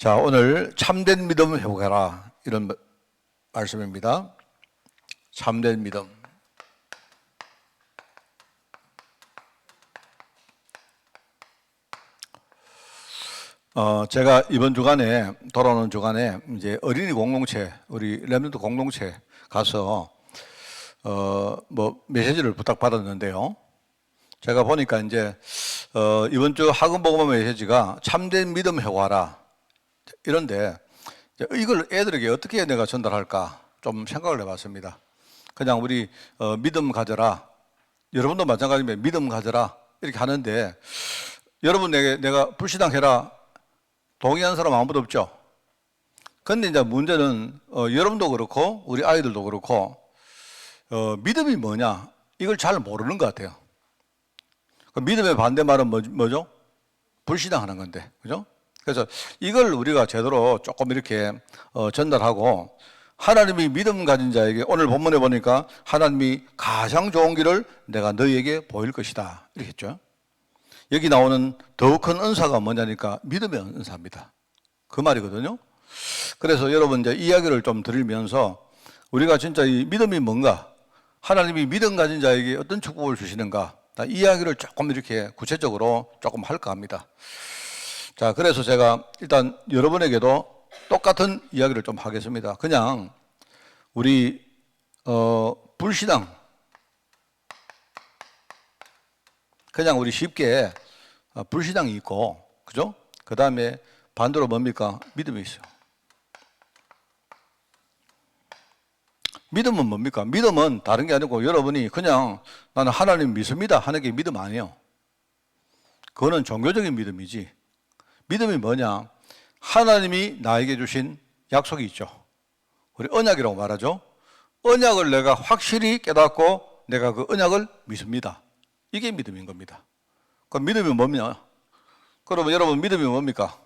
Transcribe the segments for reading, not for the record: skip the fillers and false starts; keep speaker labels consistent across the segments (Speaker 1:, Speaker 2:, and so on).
Speaker 1: 자, 오늘 참된 믿음 회복해라 이런 말씀입니다. 참된 믿음. 제가 이번 주간에 돌아오는 주간에 이제 어린이 공동체, 우리 렘넌트 공동체 가서 메시지를 부탁받았는데요. 제가 보니까 이제 이번 주 학음복음 메시지가 참된 믿음 회복하라 이런데 이걸 애들에게 어떻게 내가 전달할까 좀 생각을 해봤습니다. 그냥 우리 믿음 가져라, 여러분도 마찬가지입니다. 믿음 가져라 이렇게 하는데 여러분에게 내가 불신앙해라 동의하는 사람 아무도 없죠. 근데 이제 문제는 여러분도 그렇고 우리 아이들도 그렇고 믿음이 뭐냐 이걸 잘 모르는 것 같아요. 믿음의 반대말은 뭐죠? 불신앙하는 건데, 그죠? 그래서 이걸 우리가 제대로 조금 이렇게 전달하고, 하나님이 믿음 가진 자에게 오늘 본문에 보니까 하나님이 가장 좋은 길을 내가 너희에게 보일 것이다 이렇게 했죠. 여기 나오는 더 큰 은사가 뭐냐니까 믿음의 은사입니다. 그 말이거든요. 그래서 여러분 이제 이야기를 좀 드리면서 우리가 진짜 이 믿음이 뭔가, 하나님이 믿음 가진 자에게 어떤 축복을 주시는가, 이야기를 조금 이렇게 구체적으로 조금 할까 합니다. 자, 그래서 제가 일단 여러분에게도 똑같은 이야기를 좀 하겠습니다. 그냥 우리 불신앙, 그냥 우리 쉽게 불신앙이 있고, 그죠? 그 다음에 반대로 뭡니까? 믿음이 있어요. 믿음은 뭡니까? 믿음은 다른 게 아니고 여러분이 그냥 나는 하나님 믿습니다 하는 게 믿음 아니에요. 그거는 종교적인 믿음이지. 믿음이 뭐냐? 하나님이 나에게 주신 약속이 있죠. 우리 언약이라고 말하죠. 언약을 내가 확실히 깨닫고 내가 그 언약을 믿습니다. 이게 믿음인 겁니다. 그럼 믿음이 뭡니까? 그러면 여러분 믿음이 뭡니까?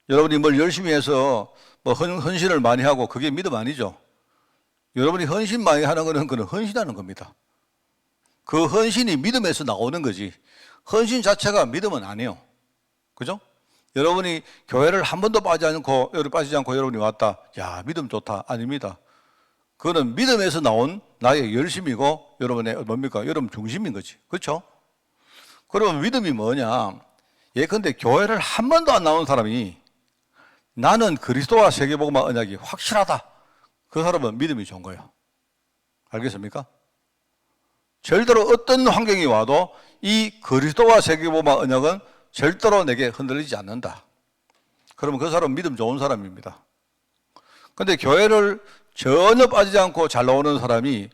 Speaker 1: 여러분이 뭘 열심히 해서 헌신을 많이 하고 그게 믿음 아니죠. 여러분이 헌신 많이 하는 거는 그는 헌신하는 겁니다. 그 헌신이 믿음에서 나오는 거지. 헌신 자체가 믿음은 아니에요. 그죠? 여러분이 교회를 한 번도 빠지지 않고 여러분이 왔다. 야, 믿음 좋다. 아닙니다. 그거는 믿음에서 나온 나의 열심이고 여러분의 뭡니까? 여러분 중심인 거지. 그렇죠? 그러면 믿음이 뭐냐? 예컨대 교회를 한 번도 안 나온 사람이 나는 그리스도와 세계복음화 언약이 확실하다. 그 사람은 믿음이 좋은 거예요. 알겠습니까? 절대로 어떤 환경이 와도 이 그리스도와 세계복음화 언약은 절대로 내게 흔들리지 않는다. 그러면 그 사람은 믿음 좋은 사람입니다. 근데 교회를 전혀 빠지지 않고 잘 나오는 사람이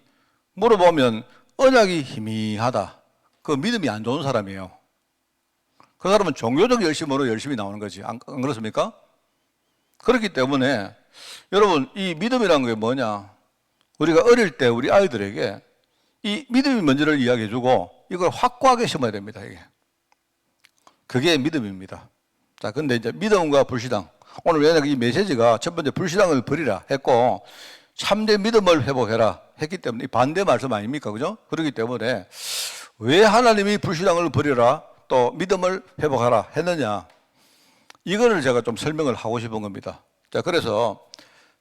Speaker 1: 물어보면 언약이 희미하다. 그 믿음이 안 좋은 사람이에요. 그 사람은 종교적 열심으로 열심히 나오는 거지. 안 그렇습니까? 그렇기 때문에 여러분 이 믿음이라는 게 뭐냐? 우리가 어릴 때 우리 아이들에게 이 믿음이 뭔지를 이야기해주고 이걸 확고하게 심어야 됩니다. 이게. 그게 믿음입니다. 자, 근데 이제 믿음과 불신앙. 오늘 왜냐면 이 메시지가 첫 번째 불신앙을 버리라 했고 참된 믿음을 회복해라 했기 때문에 이 반대 말씀 아닙니까? 그죠? 그렇기 때문에 왜 하나님이 불신앙을 버리라 또 믿음을 회복하라 했느냐? 이거를 제가 좀 설명을 하고 싶은 겁니다. 자, 그래서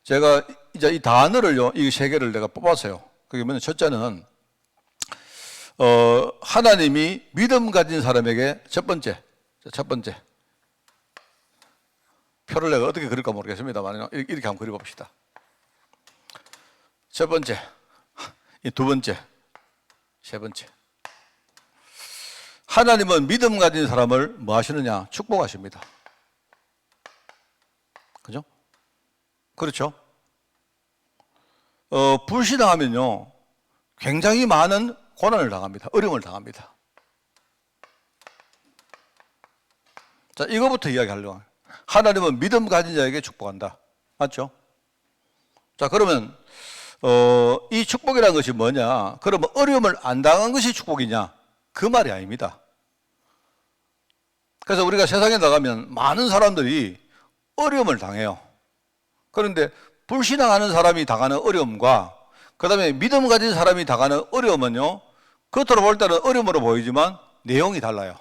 Speaker 1: 제가 이제 이 단어를요, 이 세 개를 내가 뽑았어요. 그게 뭐냐? 첫째는, 하나님이 믿음 가진 사람에게 첫 번째. 표를 내가 어떻게 그릴까 모르겠습니다만, 이렇게 한번 그려봅시다. 첫 번째, 두 번째, 세 번째. 하나님은 믿음 가진 사람을 뭐 하시느냐? 축복하십니다. 그죠? 그렇죠? 불신앙하면요, 굉장히 많은 고난을 당합니다. 어려움을 당합니다. 자, 이거부터 이야기하려고 해요. 하나님은 믿음 가진 자에게 축복한다. 맞죠? 자, 그러면, 이 축복이라는 것이 뭐냐? 그러면 어려움을 안 당한 것이 축복이냐? 그 말이 아닙니다. 그래서 우리가 세상에 나가면 많은 사람들이 어려움을 당해요. 그런데 불신앙하는 사람이 당하는 어려움과 그 다음에 믿음 가진 사람이 당하는 어려움은요, 겉으로 볼 때는 어려움으로 보이지만 내용이 달라요.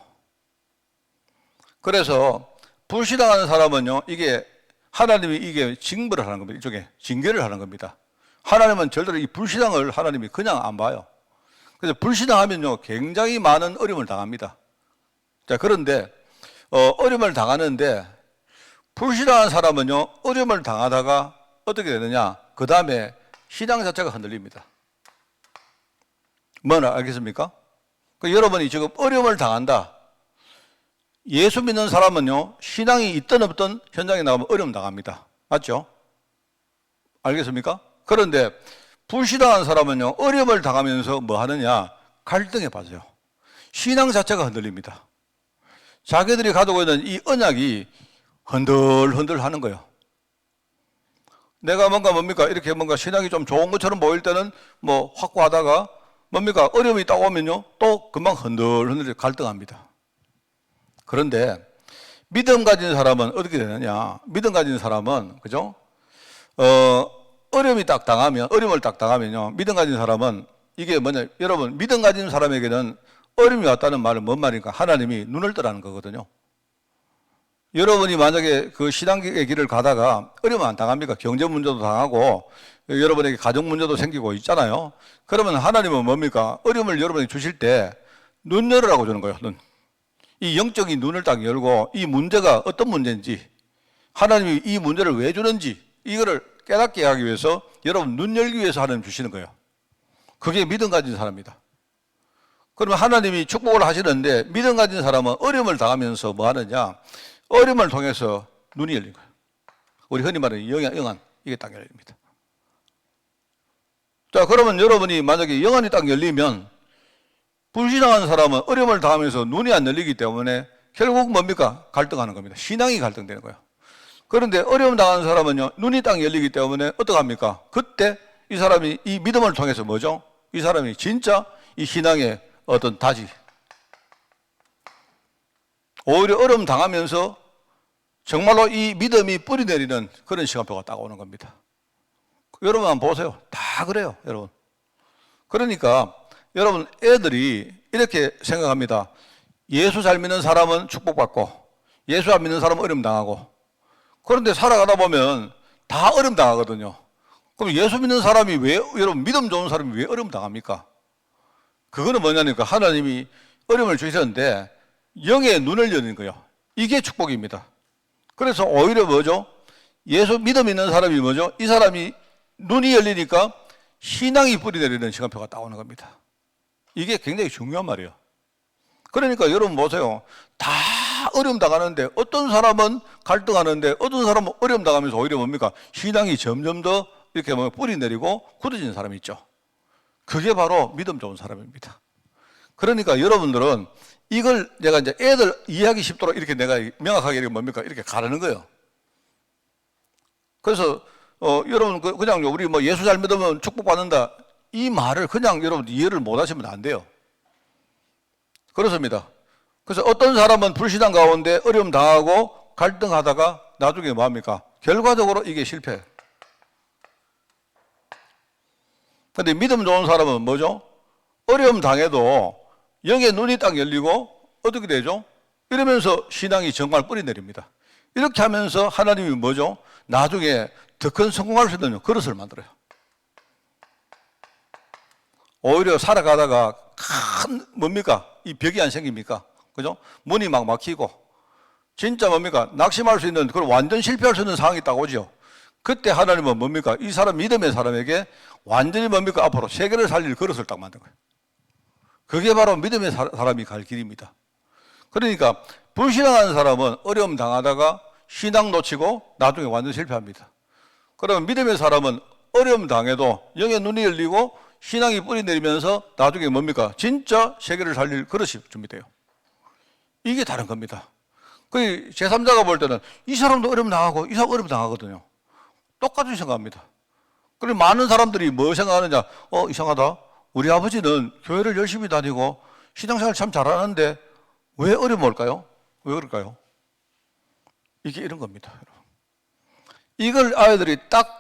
Speaker 1: 그래서 불신앙하는 사람은요, 이게 하나님이 이게 징벌을 하는 겁니다. 이쪽에 징계를 하는 겁니다. 하나님은 절대로 이 불신앙을 하나님이 그냥 안 봐요. 그래서 불신앙하면요, 굉장히 많은 어려움을 당합니다. 자, 그런데 어려움을 당하는데 불신앙한 사람은요, 어려움을 당하다가 어떻게 되느냐? 그 다음에 신앙 자체가 흔들립니다. 뭐나 알겠습니까? 여러분이 지금 어려움을 당한다. 예수 믿는 사람은요, 신앙이 있든 없든 현장에 나가면 어려움 당합니다. 맞죠? 알겠습니까? 그런데 불신앙한 사람은요, 어려움을 당하면서 뭐 하느냐? 갈등에 빠져요. 신앙 자체가 흔들립니다. 자기들이 가지고 있는 이 언약이 흔들흔들 하는 거예요. 내가 뭡니까? 이렇게 뭔가 신앙이 좀 좋은 것처럼 보일 때는 뭐 확고하다가 뭡니까? 어려움이 딱 오면요, 또 금방 흔들흔들 갈등합니다. 그런데 믿음 가진 사람은 어떻게 되느냐? 믿음 가진 사람은, 그죠? 어려움을 딱 당하면요, 믿음 가진 사람은 이게 뭐냐? 여러분, 믿음 가진 사람에게는 어려움이 왔다는 말은 뭔 말입니까? 하나님이 눈을 뜨라는 거거든요. 여러분이 만약에 그 신앙의 길을 가다가 어려움 안 당합니까? 경제 문제도 당하고 여러분에게 가정 문제도 생기고 있잖아요. 그러면 하나님은 뭡니까? 어려움을 여러분에게 주실 때 눈 열으라고 주는 거예요. 눈. 이 영적인 눈을 딱 열고 이 문제가 어떤 문제인지, 하나님이 이 문제를 왜 주는지 이거를 깨닫게 하기 위해서 여러분 눈 열기 위해서 하나님 주시는 거예요. 그게 믿음 가진 사람입니다. 그러면 하나님이 축복을 하시는데 믿음 가진 사람은 어려움을 당하면서 뭐 하느냐? 어려움을 통해서 눈이 열린 거예요. 우리 흔히 말하는 영안, 이게 딱 열립니다. 자, 그러면 여러분이 만약에 영안이 딱 열리면 불신앙하는 사람은 어려움을 당하면서 눈이 안 열리기 때문에 결국 뭡니까? 갈등하는 겁니다. 신앙이 갈등되는 거예요. 그런데 어려움 당하는 사람은요, 눈이 딱 열리기 때문에 어떡합니까? 그때 이 사람이 이 믿음을 통해서 뭐죠? 이 사람이 진짜 이 신앙의 어떤 다지, 오히려 어려움 당하면서 정말로 이 믿음이 뿌리내리는 그런 시간표가 딱 오는 겁니다. 여러분 한번 보세요. 다 그래요, 여러분. 그러니까 여러분 애들이 이렇게 생각합니다. 예수 잘 믿는 사람은 축복받고 예수 안 믿는 사람은 어려움 당하고. 그런데 살아가다 보면 다 어려움 당하거든요. 그럼 예수 믿는 사람이 왜, 여러분 믿음 좋은 사람이 왜 어려움 당합니까? 그거는 뭐냐니까 하나님이 어려움을 주셨는데 영의 눈을 여는 거예요. 이게 축복입니다. 그래서 오히려 뭐죠? 예수 믿음 있는 사람이 뭐죠? 이 사람이 눈이 열리니까 신앙이 뿌리내리는 시간표가 나오는 겁니다. 이게 굉장히 중요한 말이에요. 그러니까 여러분 보세요. 다 어려움 당하는데 어떤 사람은 갈등하는데 어떤 사람은 어려움 당하면서 오히려 뭡니까? 신앙이 점점 더 이렇게 뭐 뿌리내리고 굳어지는 사람이 있죠. 그게 바로 믿음 좋은 사람입니다. 그러니까 여러분들은 이걸 내가 이제 애들 이해하기 쉽도록 이렇게 내가 명확하게 이렇게 뭡니까? 이렇게 가르는 거예요. 그래서 여러분 그냥 우리 뭐 예수 잘 믿으면 축복받는다 이 말을 그냥 여러분 이해를 못 하시면 안 돼요. 그렇습니다. 그래서 어떤 사람은 불신앙 가운데 어려움 당하고 갈등하다가 나중에 뭐합니까? 결과적으로 이게 실패해요. 근데 믿음 좋은 사람은 뭐죠? 어려움 당해도 영의 눈이 딱 열리고 어떻게 되죠? 이러면서 신앙이 정말 뿌리내립니다. 이렇게 하면서 하나님이 뭐죠? 나중에 더 큰 성공할 수 있는 그릇을 만들어요. 오히려 살아가다가 큰 뭡니까? 이 벽이 안 생깁니까? 그죠? 문이 막 막히고 진짜 뭡니까? 낙심할 수 있는 그런 완전 실패할 수 있는 상황이 딱 오죠. 그때 하나님은 뭡니까? 이 사람 믿음의 사람에게 완전히 뭡니까? 앞으로 세계를 살릴 그릇을 딱 만든 거예요. 그게 바로 믿음의 사람이 갈 길입니다. 그러니까 불신앙하는 사람은 어려움 당하다가 신앙 놓치고 나중에 완전 실패합니다. 그러면 믿음의 사람은 어려움 당해도 영의 눈이 열리고 신앙이 뿌리내리면서 나중에 뭡니까? 진짜 세계를 살릴 그릇이 준비돼요. 이게 다른 겁니다. 그 제3자가 볼 때는 이 사람도 어려움 당하고 이 사람 어려움 당하거든요. 똑같이 생각합니다. 그리고 많은 사람들이 뭐 생각하느냐? 이상하다. 우리 아버지는 교회를 열심히 다니고 신앙생활 참 잘하는데 왜 어려움 올까요? 왜 그럴까요? 이게 이런 겁니다. 이걸 아이들이 딱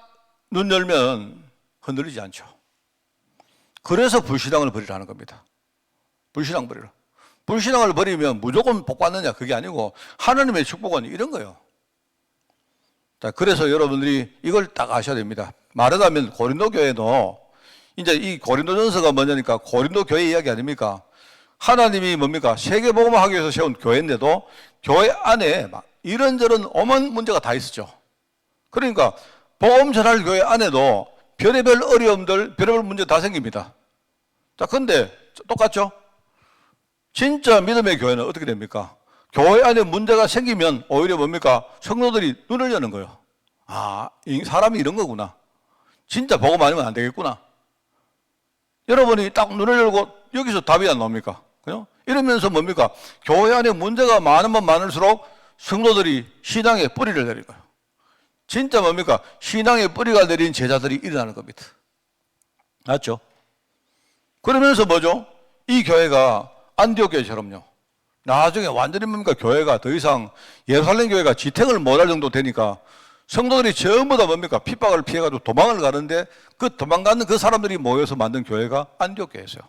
Speaker 1: 눈 열면 흔들리지 않죠. 그래서 불신앙을 버리라는 겁니다. 불신앙 버리라. 불신앙을 버리면 무조건 복 받느냐? 그게 아니고 하나님의 축복은 이런 거예요. 자, 그래서 여러분들이 이걸 딱 아셔야 됩니다. 말하자면 고린도 교회도 이제 이 고린도전서가 뭐냐니까 고린도 교회 이야기 아닙니까? 하나님이 뭡니까? 세계복음을 하기 위해서 세운 교회인데도 교회 안에 막 이런저런 오만 문제가 다 있었죠. 그러니까 복음 전할 교회 안에도 별의별 어려움들, 별의별 문제 다 생깁니다. 자, 근데 똑같죠? 진짜 믿음의 교회는 어떻게 됩니까? 교회 안에 문제가 생기면 오히려 뭡니까? 성도들이 눈을 여는 거예요. 아, 사람이 이런 거구나. 진짜 복음 아니면 안 되겠구나. 여러분이 딱 눈을 열고 여기서 답이 안 나옵니까? 그죠? 이러면서 뭡니까? 교회 안에 문제가 많으면 많을수록 성도들이 신앙의 뿌리를 내린 거예요. 진짜 뭡니까? 신앙의 뿌리가 내린 제자들이 일어나는 겁니다. 맞죠? 그러면서 뭐죠? 이 교회가 안디옥 교회처럼요. 나중에 완전히 뭡니까? 교회가 더 이상 예루살렘 교회가 지탱을 못할 정도 되니까 성도들이 전부 다 뭡니까? 핍박을 피해가지고 도망을 가는데 그 도망가는 그 사람들이 모여서 만든 교회가 안디옥 교회였어요.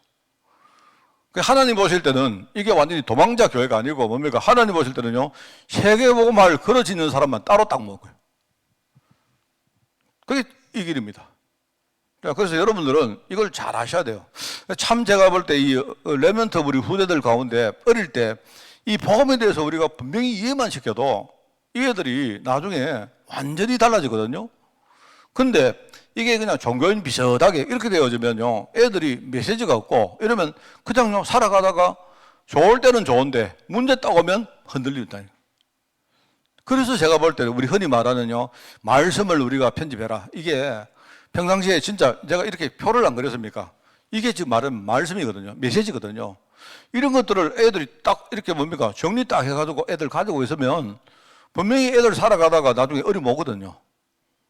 Speaker 1: 하나님 보실 때는 이게 완전히 도망자 교회가 아니고 뭡니까? 하나님 보실 때는요, 세계복음화를 걸어지는 사람만 따로 딱 먹어요. 그게 이 길입니다. 그래서 여러분들은 이걸 잘 아셔야 돼요. 참 제가 볼 때 이 레멘트 우리 후대들 가운데 어릴 때 이 복음에 대해서 우리가 분명히 이해만 시켜도 이 애들이 나중에 완전히 달라지거든요. 근데 이게 그냥 종교인 비슷하게 이렇게 되어지면요, 애들이 메시지가 없고 이러면 그냥 살아가다가 좋을 때는 좋은데 문제 딱 오면 흔들린다니까. 그래서 제가 볼 때는 우리 흔히 말하는요, 말씀을 우리가 편집해라. 이게 평상시에 진짜 제가 이렇게 표를 안 그렸습니까? 이게 지금 말은 말씀이거든요. 메시지거든요. 이런 것들을 애들이 딱 이렇게 뭡니까? 정리 딱 해가지고 애들 가지고 있으면 분명히 애들 살아가다가 나중에 어려움 오거든요.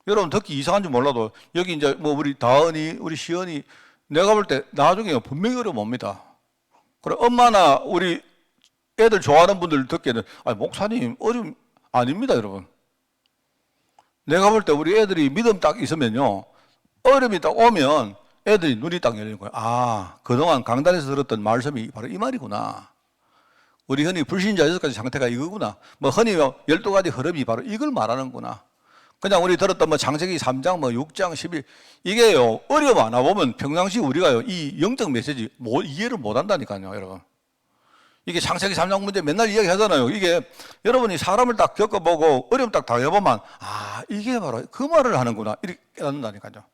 Speaker 1: 여러분 듣기 이상한지 몰라도 여기 이제 뭐 우리 다은이, 우리 시연이 내가 볼 때 나중에 분명히 어려움 옵니다. 그래, 엄마나 우리 애들 좋아하는 분들 듣기에는 아니, 목사님 어려움 아닙니다, 여러분. 내가 볼 때 우리 애들이 믿음 딱 있으면요, 어려움이 딱 오면 애들이 눈이 딱 열리는 거예요. 아, 그동안 강단에서 들었던 말씀이 바로 이 말이구나. 우리 흔히 불신자 6가지 상태가 이거구나. 뭐 흔히 12가지 흐름이 바로 이걸 말하는구나. 그냥 우리 들었던 뭐 창세기 3장, 뭐 6장, 11, 이게요, 어려움 안 와보면 평상시 우리가요, 이 영적 메시지 이해를 못 한다니까요, 여러분. 이게 창세기 3장 문제 맨날 이야기 하잖아요. 이게 여러분이 사람을 딱 겪어보고 어려움 딱 당해보면, 아, 이게 바로 그 말을 하는구나. 이렇게 깨닫는다니까요.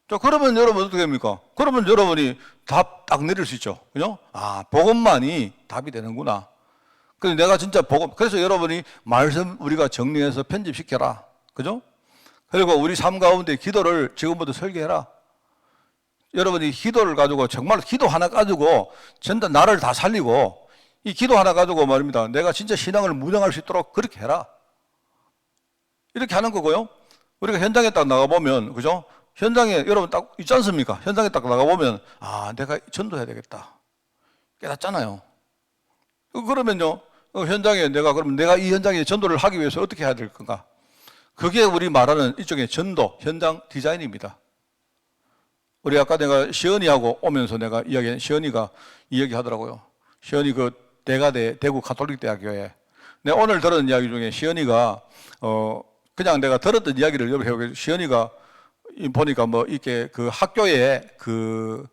Speaker 1: 자, 그러면 여러분 어떻게 됩니까? 그러면 여러분이 답 딱 내릴 수 있죠. 그죠? 아, 복음만이 답이 되는구나. 그래서 내가 진짜 복음, 그래서 여러분이 말씀 우리가 정리해서 편집시켜라. 그죠? 그리고 우리 삶 가운데 기도를 지금부터 설계해라. 여러분이 기도를 가지고 정말 기도 하나 가지고 전부 나를 다 살리고 이 기도 하나 가지고 말입니다. 내가 진짜 신앙을 무장할 수 있도록 그렇게 해라. 이렇게 하는 거고요. 우리가 현장에 딱 나가보면, 그죠? 현장에 여러분 딱 있지 않습니까? 현장에 딱 나가보면, 아, 내가 전도해야 되겠다. 깨닫잖아요. 그러면요, 현장에 그러면 내가 이 현장에 전도를 하기 위해서 어떻게 해야 될 건가? 그게 우리 말하는 일종의 전도, 현장 디자인입니다. 우리 아까 내가 시연이하고 오면서 내가 이야기한 시연이가 이야기하더라고요. 시연이 그 대가대 대구 가톨릭대학교에 내가 오늘 들은 이야기 중에 시연이가 그냥 내가 들었던 이야기를 여러분 시연이가 보니까 뭐 이렇게 그 학교에 그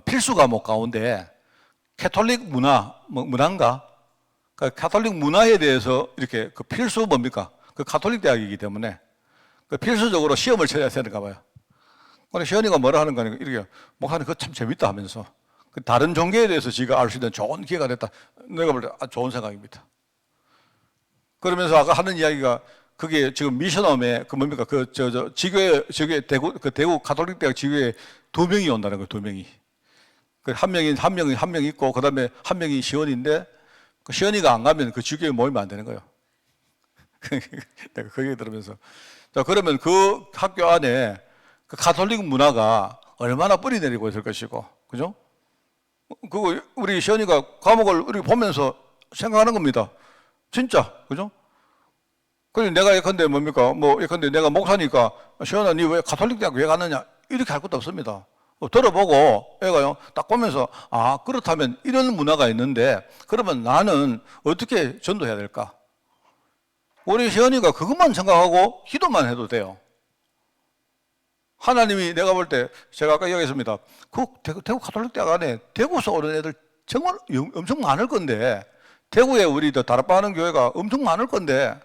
Speaker 1: 필수 과목 가운데 캐톨릭 문화 문화인가? 그 가톨릭 문화에 대해서 이렇게 그 필수 뭡니까? 그 가톨릭 대학이기 때문에 그 필수적으로 시험을 쳐야 되는가 봐요. 근데 시연이가 뭐라 하는 거니까 이렇게 목사님 그거 참 재밌다 하면서 그 다른 종교에 대해서 지가 알 수 있는 좋은 기회가 됐다. 내가 볼 때 아주 좋은 생각입니다. 그러면서 아까 하는 이야기가 그게 지금 미션홈에 그 뭡니까? 지교회 대구 가톨릭 대학 지교회 2명이 온다는 거예요. 2명이. 그 한 명 있고 그다음에 한 명이 시연인데 그 시연이가 안 가면 그 지교회 모이면 안 되는 거예요. 내가 그 얘기 들으면서 자 그러면 그 학교 안에 그 가톨릭 문화가 얼마나 뿌리 내리고 있을 것이고, 그죠? 그거 우리 시연이가 과목을 우리 보면서 생각하는 겁니다. 진짜, 그죠? 그래서 내가 예컨대 뭡니까? 뭐 예컨대 내가 목사니까 시연아 니 왜 가톨릭 대학 왜 갔느냐? 이렇게 할 것도 없습니다. 들어보고 애가요 딱 보면서 아 그렇다면 이런 문화가 있는데 그러면 나는 어떻게 전도해야 될까? 우리 시연이가 그것만 생각하고 기도만 해도 돼요. 하나님이 내가 볼 때 제가 아까 이야기했습니다. 그 대구 가톨릭 대학 안에 대구에서 오는 애들 정말 엄청 많을 건데 대구에 우리 다락방하는 교회가 엄청 많을 건데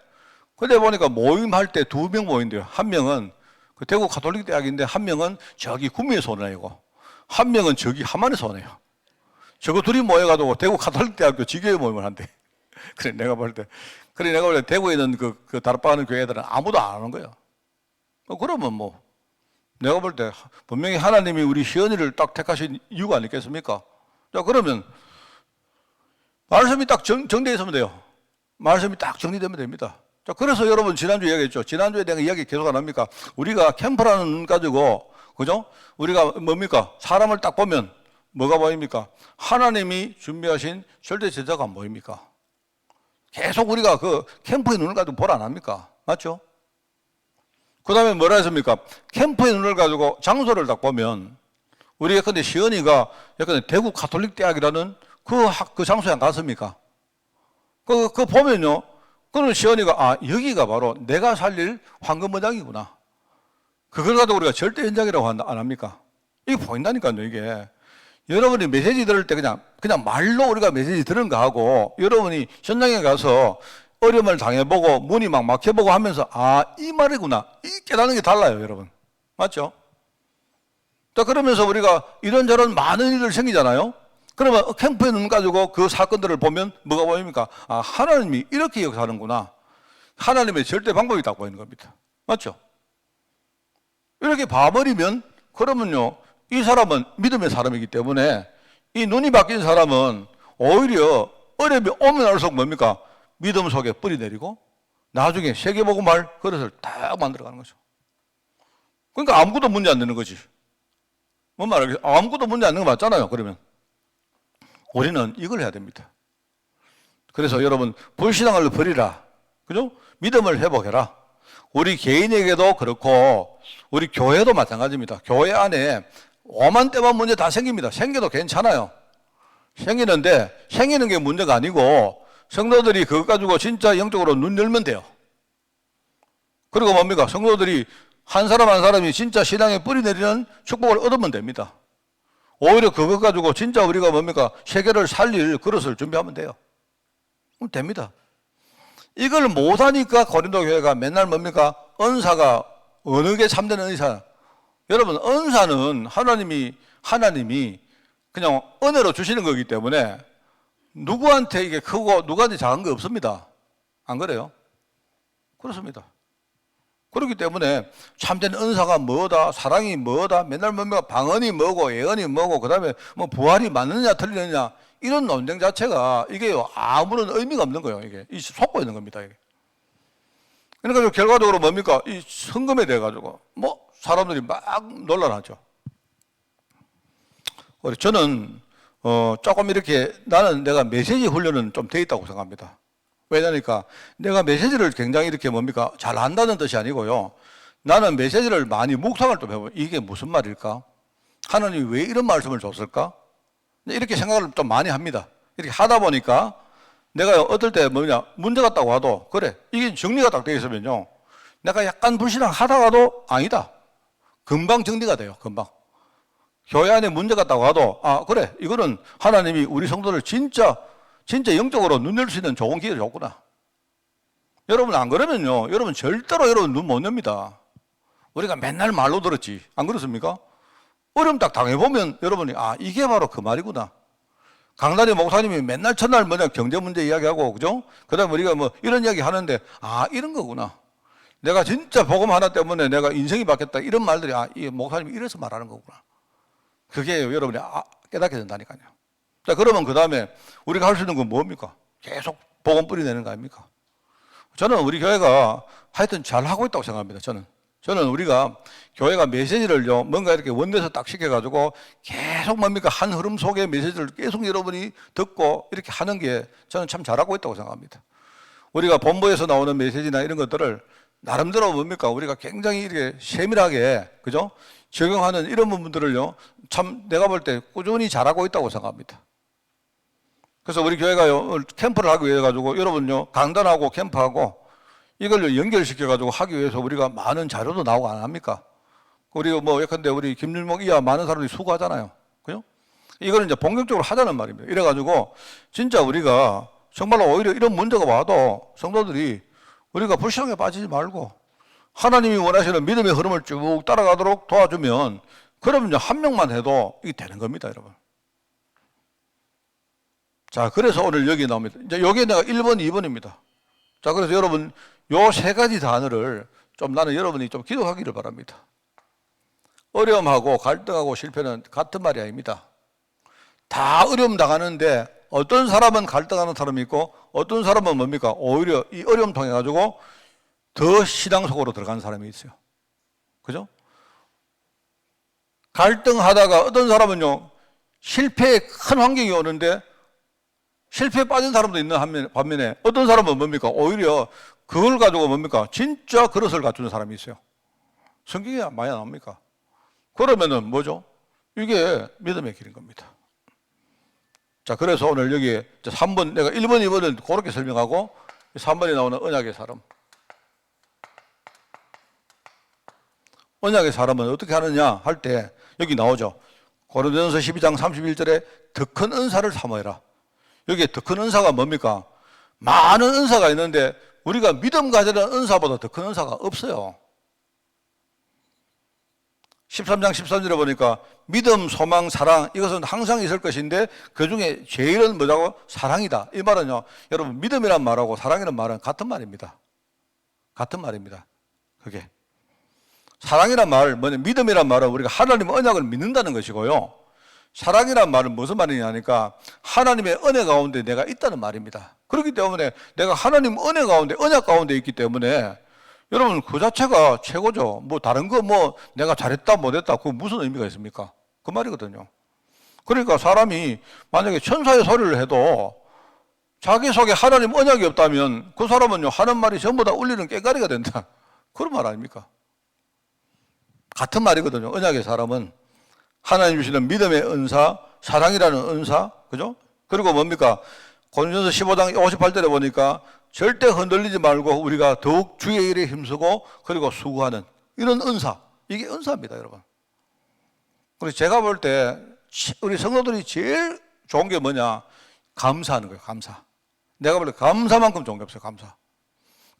Speaker 1: 근데 보니까 모임할 때 2명 모인대요. 한 명은 그 대구 가톨릭 대학인데 한 명은 저기 구미에서 오는 애고 한 명은 저기 함안에서 오네요. 저거 둘이 모여가지고 대구 가톨릭 대학교 지교회 모임을 한대. 그래 내가 볼 때 대구에 있는 그 다락방하는 교회들은 아무도 안 하는 거예요. 그러면 뭐 내가 볼 때 분명히 하나님이 우리 시연이를 딱 택하신 이유가 아니겠습니까? 자 그러면 말씀이 딱 정리되어 있으면 돼요. 말씀이 딱 정리되면 됩니다. 자 그래서 여러분 지난주에 이야기했죠. 지난주에 내가 이야기 계속 안 합니까? 우리가 캠프라는 눈 가지고 그죠? 우리가 뭡니까? 사람을 딱 보면 뭐가 보입니까? 하나님이 준비하신 절대 제자가 안 보입니까? 계속 우리가 그 캠프의 눈을 가지고 보라 안 합니까? 맞죠? 그 다음에 뭐라 했습니까? 캠프의 눈을 가지고 장소를 딱 보면 우리 예컨대 시연이가 예컨대 대구 가톨릭 대학이라는 그 장소에 안 갔습니까? 그 보면요. 그러면 시연이가 아 여기가 바로 내가 살릴 황금무장이구나. 그걸 가지고 우리가 절대 현장이라고 안 합니까? 이게 보인다니까요. 이게 여러분이 메시지 들을 때 그냥 말로 우리가 메시지 들은 거 하고 여러분이 현장에 가서 어려움을 당해보고 문이 막 막혀보고 하면서 아 이 말이구나 이 깨닫는 게 달라요 여러분. 맞죠? 자 그러면서 우리가 이런저런 많은 일들 생기잖아요. 그러면 캠프에 눈 가지고 그 사건들을 보면 뭐가 보입니까? 아 하나님이 이렇게 역사하는구나. 하나님의 절대 방법이 딱 보이는 겁니다. 맞죠? 이렇게 봐버리면 그러면요 이 사람은 믿음의 사람이기 때문에 이 눈이 바뀐 사람은 오히려 어려움이 오면 올수록 뭡니까? 믿음 속에 뿌리 내리고 나중에 세계복음할 그릇을 딱 만들어가는 거죠. 그러니까 아무것도 문제 안 되는 거지. 뭔 말이야? 아무것도 문제 안 되는 거 맞잖아요. 그러면 우리는 이걸 해야 됩니다. 그래서 여러분 불신앙을 버리라. 그죠? 믿음을 회복해라. 우리 개인에게도 그렇고 우리 교회도 마찬가지입니다. 교회 안에 오만 때만 문제 다 생깁니다. 생겨도 괜찮아요. 생기는데 생기는 게 문제가 아니고 성도들이 그것 가지고 진짜 영적으로 눈 열면 돼요. 그리고 뭡니까? 성도들이 한 사람 한 사람이 진짜 신앙에 뿌리 내리는 축복을 얻으면 됩니다. 오히려 그것 가지고 진짜 우리가 뭡니까? 세계를 살릴 그릇을 준비하면 돼요. 그럼 됩니다. 이걸 못하니까 고린도 교회가 맨날 뭡니까? 은사가 어느 게 참된 은사? 여러분 은사는 하나님이 그냥 은혜로 주시는 거기 때문에 누구한테 이게 크고 누구한테 작은 거 없습니다. 안 그래요? 그렇습니다. 그렇기 때문에 참된 은사가 뭐다, 사랑이 뭐다, 맨날 뭡니까? 방언이 뭐고 예언이 뭐고 그다음에 뭐 부활이 맞느냐 틀리느냐 이런 논쟁 자체가 이게요 아무런 의미가 없는 거예요. 이게 속고 있는 겁니다. 이게. 그러니까 결과적으로 뭡니까? 이 성금에 대해 가지고 뭐 사람들이 막 논란하죠. 저는 조금 이렇게 나는 내가 메시지 훈련은 좀 돼 있다고 생각합니다. 왜냐니까 내가 메시지를 굉장히 이렇게 뭡니까? 잘 한다는 뜻이 아니고요. 나는 메시지를 많이 묵상을 좀 해보면 이게 무슨 말일까? 하나님이 왜 이런 말씀을 줬을까? 이렇게 생각을 좀 많이 합니다. 이렇게 하다 보니까 내가 어떨 때 문제가 딱 와도 그래 이게 정리가 딱 되어 있으면요. 내가 약간 불신앙하다가도 아니다. 금방 정리가 돼요. 금방. 교회 안에 문제가 딱 와도 아 그래 이거는 하나님이 우리 성도를 진짜 영적으로 눈 열 수 있는 좋은 기회를 줬구나. 여러분 안 그러면요 여러분 절대로 여러분 눈 못 엽니다. 우리가 맨날 말로 들었지 안 그렇습니까? 어려움 딱 당해보면 여러분이 아 이게 바로 그 말이구나. 강단희 목사님이 맨날 첫날 경제 문제 이야기하고 그죠? 그 다음에 우리가 뭐 이런 이야기 하는데 아 이런 거구나. 내가 진짜 복음 하나 때문에 내가 인생이 바뀌었다 이런 말들이 아 이 목사님이 이래서 말하는 거구나. 그게 여러분이 깨닫게 된다니까요. 자, 그러면 그 다음에 우리가 할 수 있는 건 뭡니까? 계속 복음 뿌리내는 거 아닙니까? 저는 우리 교회가 하여튼 잘 하고 있다고 생각합니다. 저는 우리가 교회가 메시지를요, 뭔가 이렇게 원내에서 딱 시켜가지고 계속 뭡니까? 한 흐름 속의 메시지를 계속 여러분이 듣고 이렇게 하는 게 저는 참 잘하고 있다고 생각합니다. 우리가 본부에서 나오는 메시지나 이런 것들을 나름대로 뭡니까? 우리가 굉장히 이렇게 세밀하게, 그죠? 적용하는 이런 부분들을요, 참 내가 볼 때 꾸준히 잘하고 있다고 생각합니다. 그래서 우리 교회가요, 캠프를 하기 위해 가지고 여러분요, 강단하고 캠프하고 이걸 연결시켜가지고 하기 위해서 우리가 많은 자료도 나오고 안 합니까? 우리가 뭐, 예컨대 우리 김율목 이하 많은 사람들이 수고하잖아요. 그죠? 이거는 이제 본격적으로 하자는 말입니다. 이래가지고 진짜 우리가 정말로 오히려 이런 문제가 와도 성도들이 우리가 불신앙에 빠지지 말고 하나님이 원하시는 믿음의 흐름을 쭉 따라가도록 도와주면 그러면 이제 한 명만 해도 이게 되는 겁니다, 여러분. 자, 그래서 오늘 여기 나옵니다. 이제 여기에 내가 1번, 2번입니다. 자, 그래서 여러분 요 세 가지 단어를 좀 나는 여러분이 좀 기도하기를 바랍니다. 어려움하고 갈등하고 실패는 같은 말이 아닙니다. 다 어려움 당하는데 어떤 사람은 갈등하는 사람이 있고 어떤 사람은 뭡니까? 오히려 이 어려움 통해 가지고 더 신앙 속으로 들어가는 사람이 있어요. 그죠? 갈등하다가 어떤 사람은요, 실패에 큰 환경이 오는데 실패에 빠진 사람도 있는 반면에 어떤 사람은 뭡니까? 오히려 그걸 가지고 뭡니까? 진짜 그릇을 갖추는 사람이 있어요. 성경에 많이 나옵니까? 그러면은 뭐죠? 이게 믿음의 길인 겁니다. 자, 그래서 오늘 여기 3번, 내가 1번, 2번은 그렇게 설명하고 3번에 나오는 언약의 사람. 언약의 사람은 어떻게 하느냐 할 때 여기 나오죠. 고린도전서 12장 31절에 더 큰 은사를 사모해라. 여기에 더 큰 은사가 뭡니까? 많은 은사가 있는데 우리가 믿음 가지는 은사보다 더 큰 은사가 없어요. 13장 13절에 보니까 믿음, 소망, 사랑 이것은 항상 있을 것인데 그중에 제일은 뭐라고? 사랑이다. 이 말은요, 여러분 믿음이란 말하고 사랑이란 말은 같은 말입니다. 같은 말입니다. 그게 사랑이란 말, 믿음이란 말은 우리가 하나님의 언약을 믿는다는 것이고요. 사랑이란 말은 무슨 말이냐니까 하나님의 은혜 가운데 내가 있다는 말입니다. 그렇기 때문에 내가 하나님 은혜 가운데, 언약 가운데 있기 때문에 여러분 그 자체가 최고죠. 뭐 다른 거 뭐 내가 잘했다 못했다 그거 무슨 의미가 있습니까? 그 말이거든요. 그러니까 사람이 만약에 천사의 소리를 해도 자기 속에 하나님 언약이 없다면 그 사람은요 하는 말이 전부 다 울리는 깨가리가 된다. 그런 말 아닙니까? 같은 말이거든요. 언약의 사람은 하나님 주시는 믿음의 은사, 사랑이라는 은사, 그죠? 그리고 뭡니까? 고린도전서 15장 58절에 보니까 절대 흔들리지 말고 우리가 더욱 주의 일에 힘쓰고 그리고 수고하는 이런 은사, 이게 은사입니다, 여러분. 그래서 제가 볼 때 우리 성도들이 제일 좋은 게 뭐냐? 감사하는 거예요, 감사. 내가 볼 때 감사만큼 좋은 게 없어요, 감사.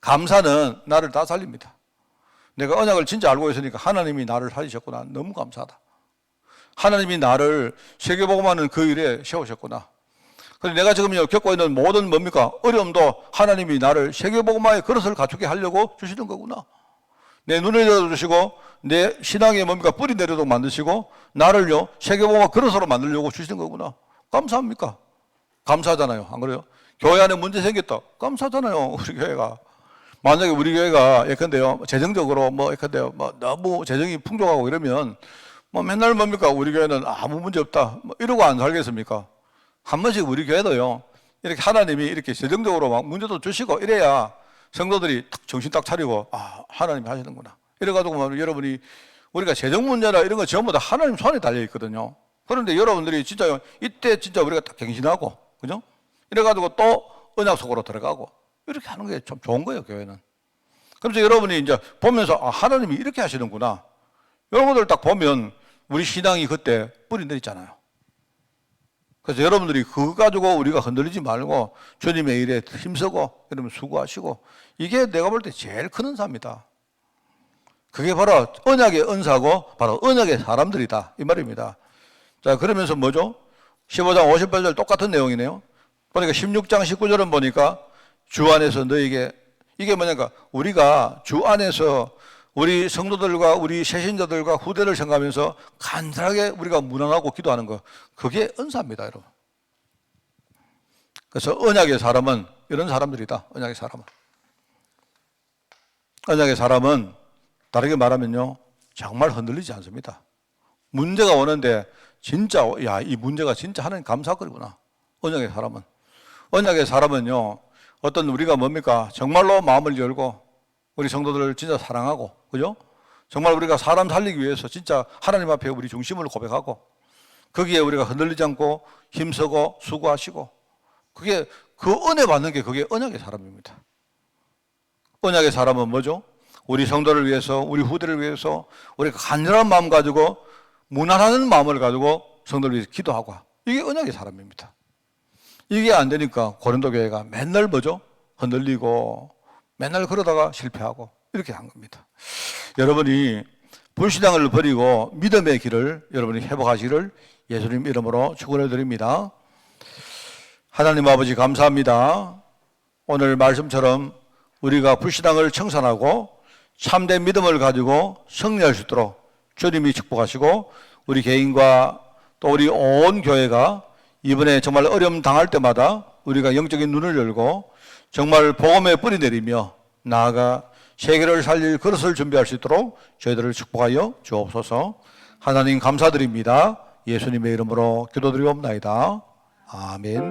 Speaker 1: 감사는 나를 다 살립니다. 내가 언약을 진짜 알고 있으니까 하나님이 나를 살리셨구나. 너무 감사하다. 하나님이 나를 세계복음하는 그 일에 세우셨구나. 그래서 내가 지금 겪고 있는 모든 뭡니까? 어려움도 하나님이 나를 세계복음화의 그릇을 갖추게 하려고 주시는 거구나. 내 눈을 열어주시고 내 신앙에 뭡니까? 뿌리 내려도록 만드시고 나를요 세계복음화 그릇으로 만들려고 주시는 거구나. 감사합니까? 감사하잖아요. 안 그래요? 교회 안에 문제 생겼다. 감사하잖아요. 우리 교회가. 만약에 우리 교회가 예컨대요 재정적으로 예컨대요 너무 재정이 풍족하고 이러면 맨날 뭡니까? 우리 교회는 아무 문제 없다. 이러고 안 살겠습니까? 한 번씩 우리 교회도요, 이렇게 하나님이 이렇게 재정적으로 막 문제도 주시고 이래야 성도들이 정신 딱 차리고, 하나님이 하시는구나. 이래가지고 여러분이 우리가 재정 문제나 이런 거 전부 다 하나님 손에 달려 있거든요. 그런데 여러분들이 진짜 이때 진짜 우리가 딱 갱신하고, 그죠? 이래가지고 또 언약 속으로 들어가고, 이렇게 하는 게 좀 좋은 거예요, 교회는. 그래서 여러분이 이제 보면서, 하나님이 이렇게 하시는구나. 여러분들 딱 보면 우리 신앙이 그때 뿌리 내리잖아요. 그래서 여러분들이 그거 가지고 우리가 흔들리지 말고 주님의 일에 힘쓰고 여러분 수고하시고 이게 내가 볼 때 제일 큰 은사입니다. 그게 바로 언약의 은사고 바로 언약의 사람들이다 이 말입니다. 자, 그러면서 뭐죠? 15장 58절 똑같은 내용이네요. 보니까 16장 19절은 보니까 주 안에서 너에게 이게 뭐냐니까 우리가 주 안에서 우리 성도들과 우리 새신자들과 후대를 생각하면서 간절하게 우리가 문안하고 기도하는 거 그게 은사입니다, 여러분. 그래서 언약의 사람은 이런 사람들이다. 언약의 사람은. 언약의 사람은 다르게 말하면요 정말 흔들리지 않습니다. 문제가 오는데 진짜 이 문제가 진짜 하나님 감사거리구나. 언약의 사람은. 언약의 사람은요 어떤 우리가 뭡니까 정말로 마음을 열고 우리 성도들을 진짜 사랑하고, 그죠? 정말 우리가 사람 살리기 위해서 진짜 하나님 앞에 우리 중심을 고백하고, 거기에 우리가 흔들리지 않고 힘쓰고 수고하시고, 그게 그 은혜 받는 게 그게 언약의 사람입니다. 언약의 사람은 뭐죠? 우리 성도를 위해서, 우리 후대를 위해서 우리가 간절한 마음 가지고 무난하는 마음을 가지고 성도를 위해서 기도하고, 이게 언약의 사람입니다. 이게 안 되니까 고린도 교회가 맨날 뭐죠? 흔들리고 맨날 그러다가 실패하고 이렇게 한 겁니다. 여러분이 불신앙을 버리고 믿음의 길을 여러분이 회복하시기를 예수님 이름으로 축원해 드립니다. 하나님 아버지 감사합니다. 오늘 말씀처럼 우리가 불신앙을 청산하고 참된 믿음을 가지고 승리할 수 있도록 주님이 축복하시고, 우리 개인과 또 우리 온 교회가 이번에 정말 어려움 당할 때마다 우리가 영적인 눈을 열고 정말 복음의 뿌리 내리며 나아가 세계를 살릴 그릇을 준비할 수 있도록 저희들을 축복하여 주옵소서. 하나님 감사드립니다. 예수님의 이름으로 기도드리옵나이다. 아멘.